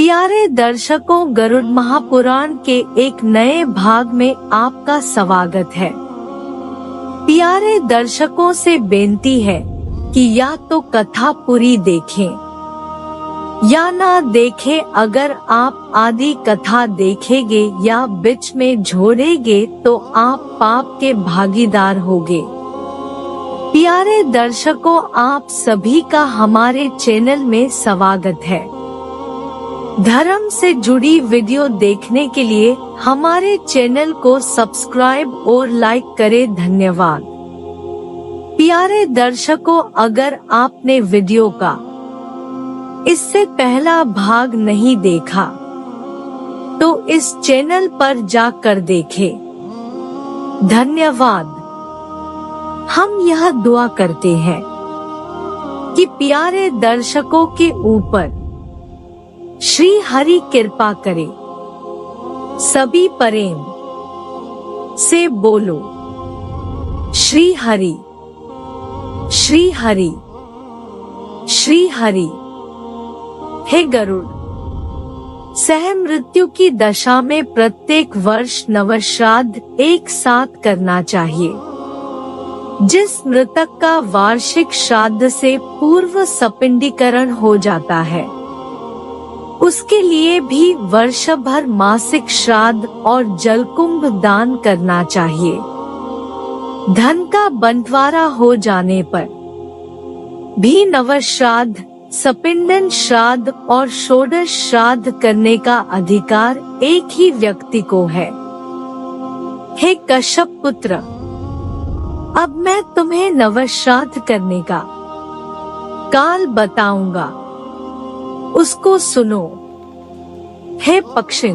प्यारे दर्शकों, गरुड़ महापुराण के एक नए भाग में आपका स्वागत है। प्यारे दर्शकों से बेनती है कि या तो कथा पूरी देखें या ना देखें। अगर आप आधी कथा देखेंगे या बीच में छोड़ेंगे तो आप पाप के भागीदार होंगे। प्यारे दर्शकों, आप सभी का हमारे चैनल में स्वागत है। धर्म से जुड़ी वीडियो देखने के लिए हमारे चैनल को सब्सक्राइब और लाइक करें। धन्यवाद। प्यारे दर्शकों, अगर आपने वीडियो का इससे पहला भाग नहीं देखा तो इस चैनल पर जाकर देखें। धन्यवाद। हम यह दुआ करते हैं कि प्यारे दर्शकों के ऊपर श्री हरि कृपा करे। सभी प्रेम से बोलो श्री हरि श्री हरि श्री हरि। हे गरुड़, सह मृत्यु की दशा में प्रत्येक वर्ष नवश्राद्ध एक साथ करना चाहिए। जिस मृतक का वार्षिक श्राद्ध से पूर्व सपिंडीकरण हो जाता है उसके लिए भी वर्ष भर मासिक श्राद्ध और जलकुंभ दान करना चाहिए। धन का बंटवारा हो जाने पर भी नवश्राद्ध, सपिंडन श्राद्ध और षोडश श्राद्ध करने का अधिकार एक ही व्यक्ति को है। हे कश्यप पुत्र, अब मैं तुम्हें नवश्राद्ध करने का काल बताऊंगा, उसको सुनो। हे पक्षिण,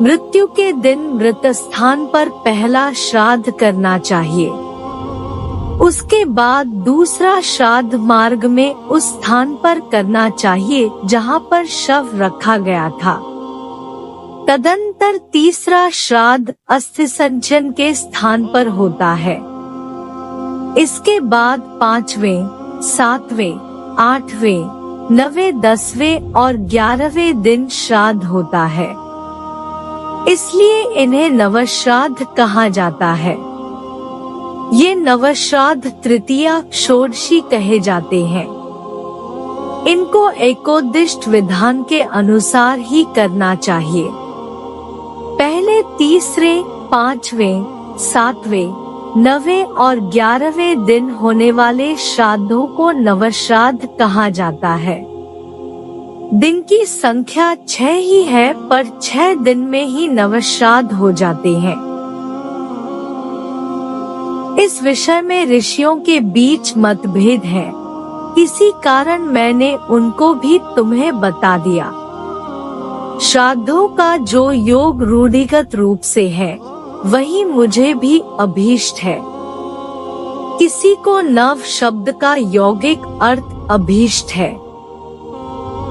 मृत्यु के दिन मृत स्थान पर पहला श्राद्ध करना चाहिए। उसके बाद दूसरा श्राद्ध मार्ग में उस स्थान पर करना चाहिए जहां पर शव रखा गया था। तदंतर तीसरा श्राद्ध अस्थि संचयन के स्थान पर होता है। इसके बाद 5वें, 7वें, 8वें, 9वें, 10वें और 11वें दिन श्राद्ध होता है। इसलिए इन्हें नवश्राद्ध कहा जाता है। ये नवश्राद्ध तृतीया, षोडशी कहे जाते हैं। इनको एकोद्दिष्ट विधान के अनुसार ही करना चाहिए। पहले तीसरे, 5वें, 7वें, 9वें और 11वें दिन होने वाले श्राद्धों को नवश्राद्ध कहा जाता है। दिन की संख्या 6 ही है, पर 6 दिन में ही नवश्राद्ध हो जाते हैं। इस विषय में ऋषियों के बीच मतभेद है, इसी कारण मैंने उनको भी तुम्हें बता दिया। श्राद्धों का जो योग रूढ़िगत रूप से है वही मुझे भी अभीष्ट है। किसी को नव शब्द का यौगिक अर्थ अभीष्ट है।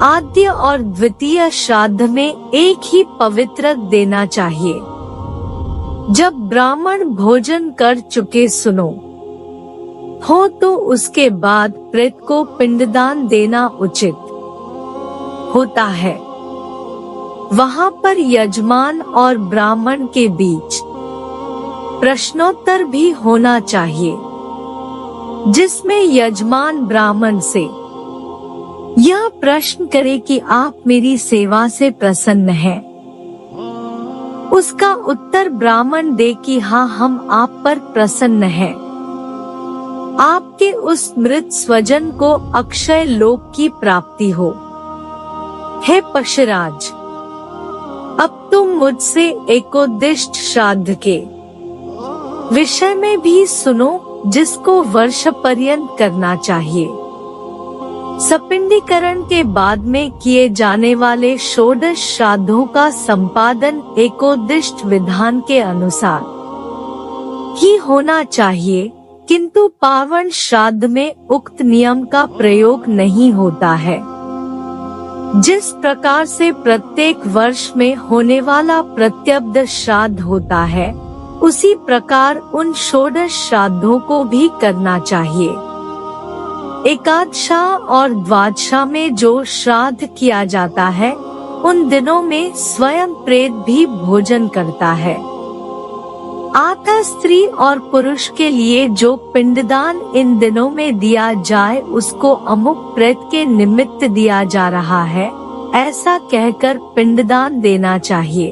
आद्य और द्वितीय श्राद्ध में एक ही पवित्र देना चाहिए। जब ब्राह्मण भोजन कर चुके सुनो हो तो उसके बाद प्रेत को पिंडदान देना उचित होता है। वहाँ पर यजमान और ब्राह्मण के बीच प्रश्नोत्तर भी होना चाहिए, जिसमें यजमान ब्राह्मण से यह प्रश्न करे कि आप मेरी सेवा से प्रसन्न हैं। उसका उत्तर ब्राह्मण दे कि हाँ, हम आप पर प्रसन्न हैं। आपके उस मृत स्वजन को अक्षय लोक की प्राप्ति हो। हे पशुराज, अब तुम मुझसे एकोद्दिष्ट श्राद्ध के विषय में भी सुनो, जिसको वर्ष पर्यंत करना चाहिए। सपिंडीकरण के बाद में किए जाने वाले षोडश श्राद्धों का संपादन एकोद्दिष्ट विधान के अनुसार ही होना चाहिए, किंतु पावन श्राद्ध में उक्त नियम का प्रयोग नहीं होता है। जिस प्रकार से प्रत्येक वर्ष में होने वाला प्रत्यब्द श्राद्ध होता है, उसी प्रकार उन षोडश श्राद्धों को भी करना चाहिए। एकादशा और द्वादशा में जो श्राद्ध किया जाता है उन दिनों में स्वयं प्रेत भी भोजन करता है। अतः स्त्री और पुरुष के लिए जो पिंडदान इन दिनों में दिया जाए उसको अमुक प्रेत के निमित्त दिया जा रहा है, ऐसा कहकर पिंडदान देना चाहिए।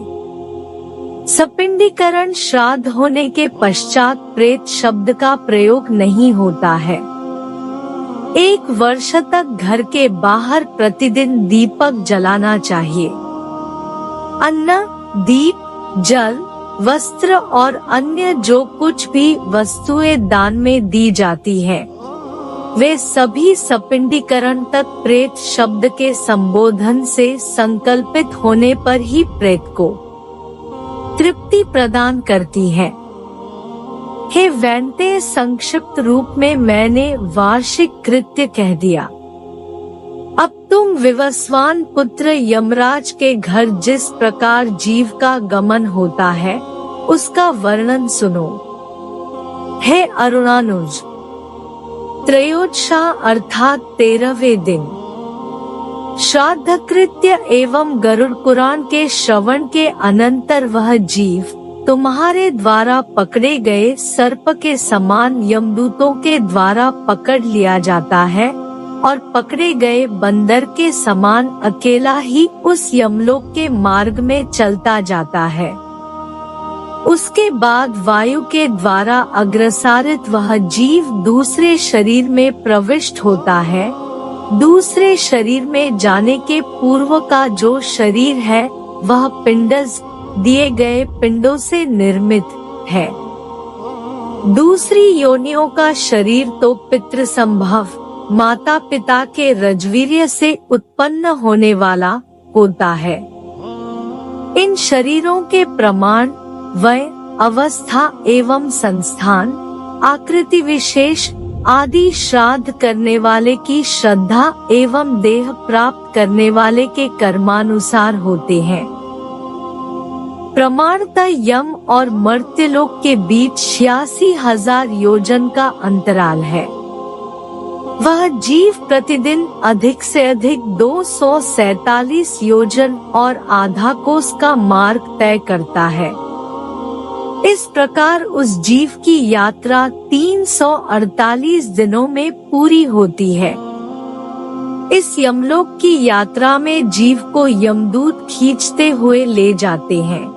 सपिंडीकरण श्राद्ध होने के पश्चात प्रेत शब्द का प्रयोग नहीं होता है। 1 वर्ष तक घर के बाहर प्रतिदिन दीपक जलाना चाहिए। अन्न, दीप, जल, वस्त्र और अन्य जो कुछ भी वस्तुएं दान में दी जाती हैं, वे सभी सपिंडीकरण तक प्रेत शब्द के संबोधन से संकल्पित होने पर ही प्रेत को तृप्ति प्रदान करती है। हे वैंते, संक्षिप्त रूप में मैंने वार्षिक कृत्य कह दिया। अब तुम विवस्वान पुत्र यमराज के घर जिस प्रकार जीव का गमन होता है उसका वर्णन सुनो। हे अरुणानुज, त्रयोदशा अर्थात 13वें दिन श्राद्ध कृत्य एवं गरुड़ पुराण के श्रवण के अनंतर वह जीव तुम्हारे द्वारा पकड़े गए सर्प के समान यमदूतों के द्वारा पकड़ लिया जाता है और पकड़े गए बंदर के समान अकेला ही उस यमलोक के मार्ग में चलता जाता है। उसके बाद वायु के द्वारा अग्रसारित वह जीव दूसरे शरीर में प्रविष्ट होता है। दूसरे शरीर में जाने के पूर्व का जो शरीर है वह पिंडज दिए गए पिंडों से निर्मित है। दूसरी योनियों का शरीर तो पितृ संभव माता पिता के रजवीर्य से उत्पन्न होने वाला होता है। इन शरीरों के प्रमाण, वय, अवस्था एवं संस्थान, आकृति विशेष आदि श्राद्ध करने वाले की श्रद्धा एवं देह प्राप्त करने वाले के कर्मानुसार होते हैं। प्रमाणतः यम और मर्त्यलोक के बीच 86,000 योजन का अंतराल है। वह जीव प्रतिदिन अधिक से अधिक 247 योजन और आधा कोस का मार्ग तय करता है। इस प्रकार उस जीव की यात्रा 348 दिनों में पूरी होती है। इस यमलोक की यात्रा में जीव को यमदूत खींचते हुए ले जाते हैं।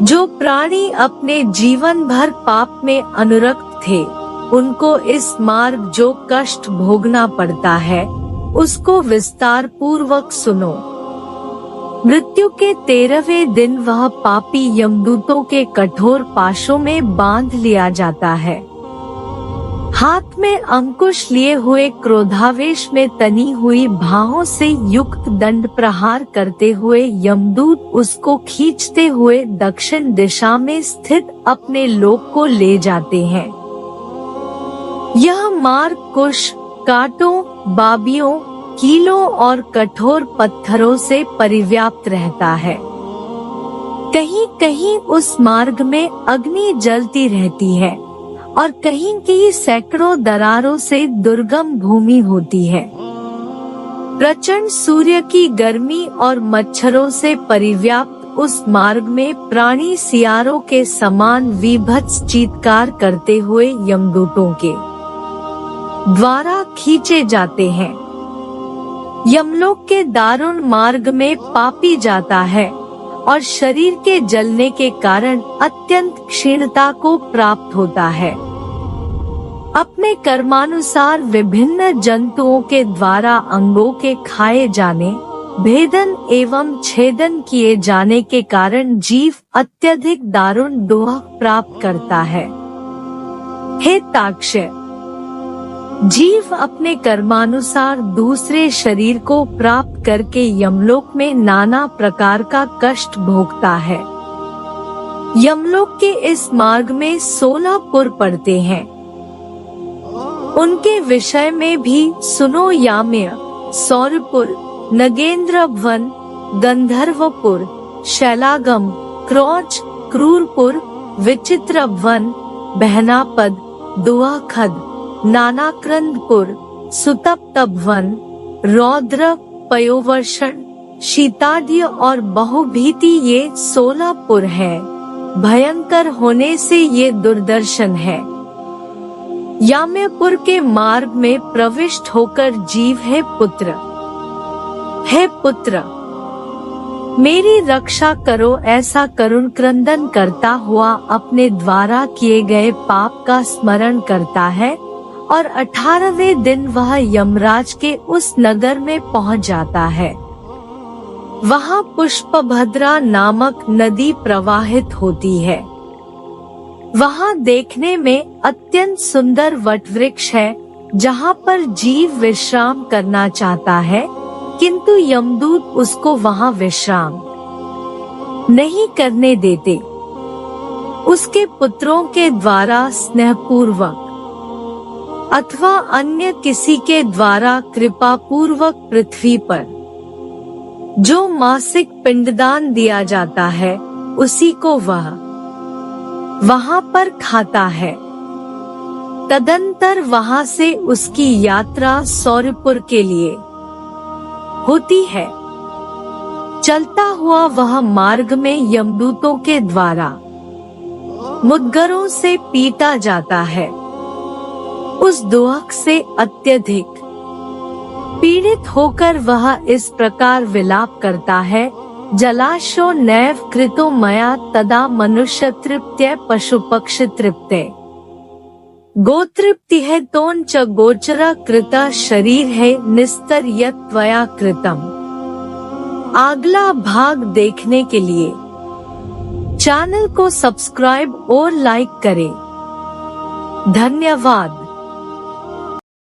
जो प्राणी अपने जीवन भर पाप में अनुरक्त थे, उनको इस मार्ग जो कष्ट भोगना पड़ता है उसको विस्तार पूर्वक सुनो। मृत्यु के 13वें दिन वह पापी यमदूतों के कठोर पाशों में बांध लिया जाता है। हाथ में अंकुश लिए हुए क्रोधावेश में तनी हुई भावों से युक्त दंड प्रहार करते हुए यमदूत उसको खींचते हुए दक्षिण दिशा में स्थित अपने लोक को ले जाते हैं। यह मार्ग कुश, कांटों, बाबियों, कीलों और कठोर पत्थरों से परिव्याप्त रहता है। कहीं कहीं उस मार्ग में अग्नि जलती रहती है और कहीं कहीं सैकड़ों दरारों से दुर्गम भूमि होती है। प्रचंड सूर्य की गर्मी और मच्छरों से परिव्याप्त उस मार्ग में प्राणी सियारों के समान विभत्स चीत्कार करते हुए यमदूतों के द्वारा खींचे जाते हैं। यमलोक के दारुण मार्ग में पापी जाता है और शरीर के जलने के कारण अत्यंत क्षीणता को प्राप्त होता है। अपने कर्मानुसार विभिन्न जंतुओं के द्वारा अंगों के खाए जाने, भेदन एवं छेदन किए जाने के कारण जीव अत्यधिक दारुण दोह प्राप्त करता है। हे ताक्ष्य, जीव अपने कर्मानुसार दूसरे शरीर को प्राप्त करके यमलोक में नाना प्रकार का कष्ट भोगता है। यमलोक के इस मार्ग में 16 पुर पड़ते हैं। उनके विषय में भी सुनो। याम्य, सौरपुर, नगेंद्रवन, गंधर्वपुर, शैलागम, क्रौच, क्रूरपुर, विचित्रवन, बहनापद, दुआखद, नानाक्रंदपुर, सुतप्तभवन, रौद्र, पयोवर्षण, शीताद्य और बहुभीति ये 16 पुर है। भयंकर होने से ये दुर्दर्शन है। याम्यपुर के मार्ग में प्रविष्ट होकर जीव है पुत्र, हे पुत्र मेरी रक्षा करो, ऐसा करुण क्रंदन करता हुआ अपने द्वारा किए गए पाप का स्मरण करता है और 18वें दिन वह यमराज के उस नगर में पहुंच जाता है। वहाँ पुष्पभद्रा नामक नदी प्रवाहित होती है। वहाँ देखने में अत्यंत सुंदर वटवृक्ष है, जहाँ पर जीव विश्राम करना चाहता है, किंतु यमदूत उसको वहाँ विश्राम नहीं करने देते। उसके पुत्रों के द्वारा स्नेहपूर्वक अथवा अन्य किसी के द्वारा कृपापूर्वक पृथ्वी पर जो मासिक पिंडदान दिया जाता है, उसी को वह वहाँ पर खाता है। तदंतर वहाँ से उसकी यात्रा सौरपुर के लिए होती है। चलता हुआ वह मार्ग में यमदूतों के द्वारा मुद्गरों से पीटा जाता है। उस दुख से अत्यधिक पीड़ित होकर वह इस प्रकार विलाप करता है, जलाशो नैव कृतो मया तदा मनुष्य तृप्त्य पशु पक्षी तृप्ते। गोतृप्ति है तोन च गोचरा कृता शरीर है निस्तर यत् त्वया कृतम। अगला भाग देखने के लिए चैनल को सब्सक्राइब और लाइक करें। धन्यवाद।